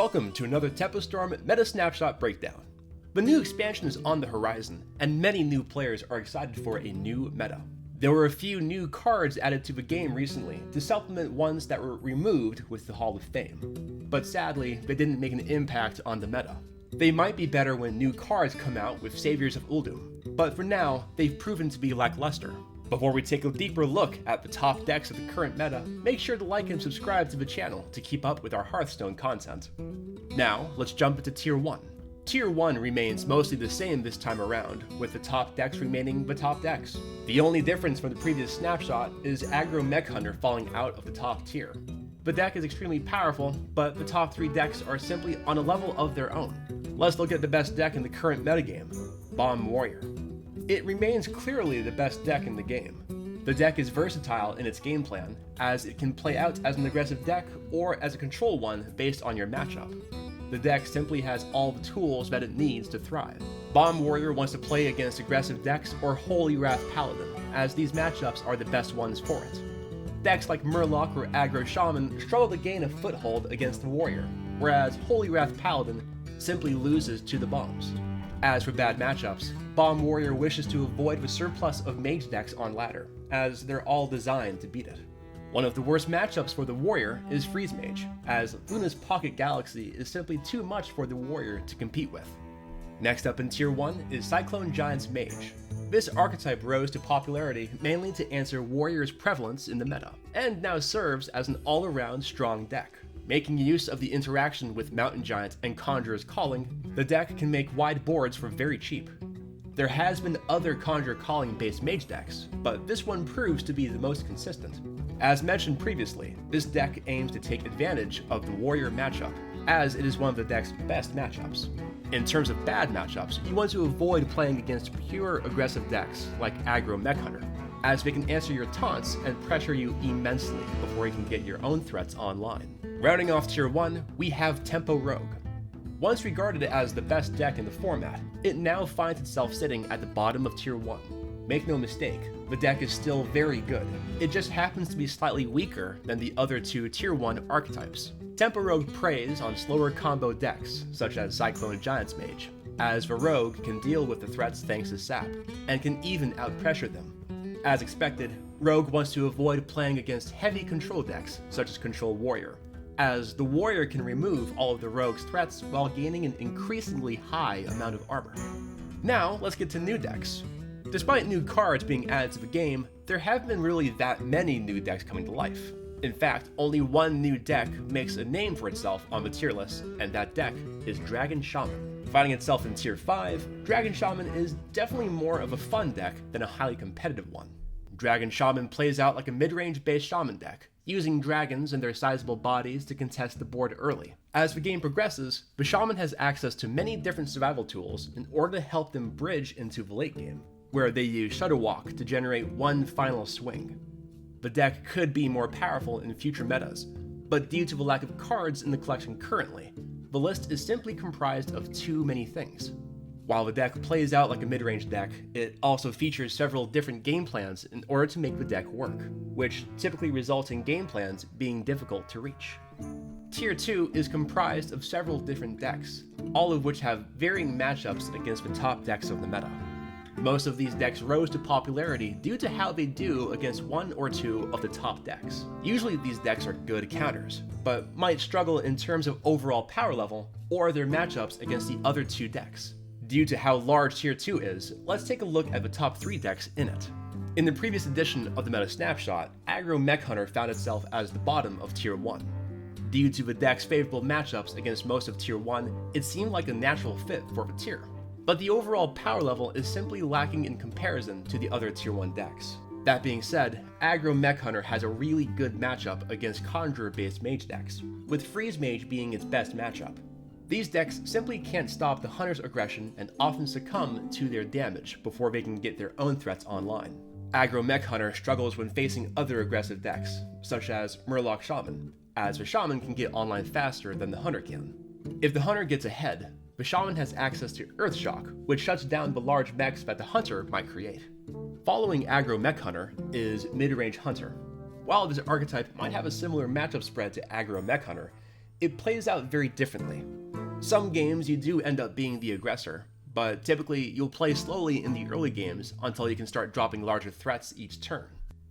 welcome to another Tempestorm Meta Snapshot breakdown. The new expansion is on the horizon, and many new players are excited for a new meta. There were a few new cards added to the game recently to supplement ones that were removed with the Hall of Fame, but sadly, they didn't make an impact on the meta. They might be better when new cards come out with Saviors of Uldum, but for now, they've proven to be lackluster. Before we take a deeper look at the top decks of the current meta, make sure to like and subscribe to the channel to keep up with our Hearthstone content. Now, let's jump into Tier 1. Tier 1 remains mostly the same this time around, with the top decks remaining the top decks. The only difference from the previous snapshot is Aggro Mech Hunter falling out of the top tier. The deck is extremely powerful, but the top 3 decks are simply on a level of their own. Let's look at the best deck in the current metagame, Bomb Warrior. It remains clearly the best deck in the game. The deck is versatile in its game plan, as it can play out as an aggressive deck or as a control one based on your matchup. The deck simply has all the tools that it needs to thrive. Bomb Warrior wants to play against aggressive decks or Holy Wrath Paladin, as these matchups are the best ones for it. Decks like Murloc or Aggro Shaman struggle to gain a foothold against the Warrior, whereas Holy Wrath Paladin simply loses to the bombs. As for bad matchups, Bomb Warrior wishes to avoid the surplus of mage decks on ladder, as they're all designed to beat it. One of the worst matchups for the Warrior is Freeze Mage, as Luna's Pocket Galaxy is simply too much for the Warrior to compete with. Next up in Tier 1 is Cyclone Giants Mage. This archetype rose to popularity mainly to answer Warrior's prevalence in the meta, and now serves as an all-around strong deck. Making use of the interaction with Mountain Giant and Conjurer's Calling, the deck can make wide boards for very cheap. There has been other Conjure Calling based mage decks, but this one proves to be the most consistent. As mentioned previously, this deck aims to take advantage of the Warrior matchup, as it is one of the deck's best matchups. In terms of bad matchups, you want to avoid playing against pure aggressive decks like Aggro Mech Hunter, as they can answer your taunts and pressure you immensely before you can get your own threats online. Rounding off Tier 1, we have Tempo Rogue. Once regarded as the best deck in the format, it now finds itself sitting at the bottom of Tier 1. Make no mistake, the deck is still very good. It just happens to be slightly weaker than the other 2 Tier 1 archetypes. Tempo Rogue preys on slower combo decks, such as Cyclone Giants Mage, as the Rogue can deal with the threats thanks to Sap, and can even outpressure them. As expected, Rogue wants to avoid playing against heavy control decks, such as Control Warrior, as the Warrior can remove all of the Rogue's threats while gaining an increasingly high amount of armor. Now, let's get to new decks. Despite new cards being added to the game, there haven't been really that many new decks coming to life. In fact, only one new deck makes a name for itself on the tier list, and that deck is Dragon Shaman. Finding itself in Tier 5, Dragon Shaman is definitely more of a fun deck than a highly competitive one. Dragon Shaman plays out like a mid-range based Shaman deck, using dragons and their sizable bodies to contest the board early. As the game progresses, the Shaman has access to many different survival tools in order to help them bridge into the late game, where they use Shudder Walk to generate one final swing. The deck could be more powerful in future metas, but due to the lack of cards in the collection currently, the list is simply comprised of too many things. While the deck plays out like a mid-range deck, it also features several different game plans in order to make the deck work, which typically results in game plans being difficult to reach. Tier 2 is comprised of several different decks, all of which have varying matchups against the top decks of the meta. Most of these decks rose to popularity due to how they do against 1 or 2 of the top decks. Usually these decks are good counters, but might struggle in terms of overall power level or their matchups against the other 2 decks. Due to how large Tier 2 is, let's take a look at the top 3 decks in it. In the previous edition of the Meta Snapshot, Aggro Mech Hunter found itself as the bottom of Tier 1. Due to the deck's favorable matchups against most of Tier 1, it seemed like a natural fit for the tier. But the overall power level is simply lacking in comparison to the other Tier 1 decks. That being said, Aggro Mech Hunter has a really good matchup against Conjurer-based mage decks, with Freeze Mage being its best matchup. These decks simply can't stop the Hunter's aggression and often succumb to their damage before they can get their own threats online. Aggro Mech Hunter struggles when facing other aggressive decks, such as Murloc Shaman, as the Shaman can get online faster than the Hunter can. If the Hunter gets ahead, the Shaman has access to Earth Shock, which shuts down the large mechs that the Hunter might create. Following Aggro Mech Hunter is Mid-Range Hunter. While this archetype might have a similar matchup spread to Aggro Mech Hunter, it plays out very differently. Some games you do end up being the aggressor, but typically you'll play slowly in the early games until you can start dropping larger threats each turn.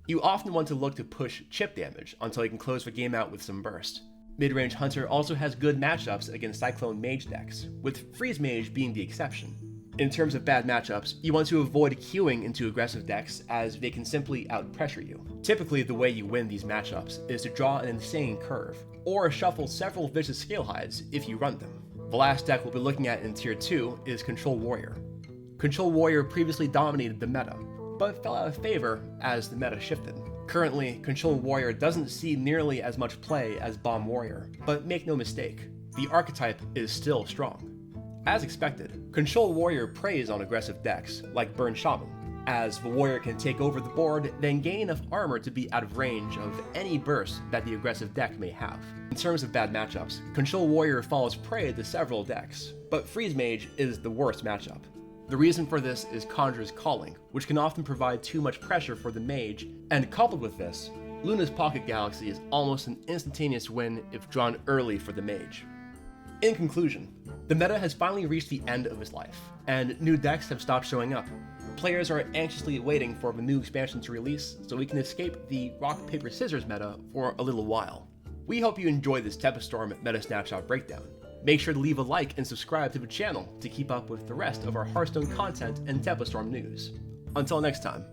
You often want to look to push chip damage until you can close the game out with some burst. Mid-range Hunter also has good matchups against Cyclone Mage decks, with Freeze Mage being the exception. In terms of bad matchups, you want to avoid queuing into aggressive decks as they can simply out-pressure you. Typically, the way you win these matchups is to draw an insane curve, or shuffle several vicious scale hides if you run them. The last deck we'll be looking at in Tier 2 is Control Warrior. Control Warrior previously dominated the meta, but fell out of favor as the meta shifted. Currently, Control Warrior doesn't see nearly as much play as Bomb Warrior, but make no mistake, the archetype is still strong. As expected, Control Warrior preys on aggressive decks, like Burn Shaman, as the warrior can take over the board, then gain enough armor to be out of range of any burst that the aggressive deck may have. In terms of bad matchups, Control Warrior falls prey to several decks, but Freeze Mage is the worst matchup. The reason for this is Conjurer's Calling, which can often provide too much pressure for the mage, and coupled with this, Luna's Pocket Galaxy is almost an instantaneous win if drawn early for the mage. In conclusion, the meta has finally reached the end of its life, and new decks have stopped showing up. Players are anxiously waiting for the new expansion to release so we can escape the rock, paper, scissors meta for a little while. We hope you enjoyed this Tempestorm Meta Snapshot breakdown. Make sure to leave a like and subscribe to the channel to keep up with the rest of our Hearthstone content and Tempestorm news. Until next time.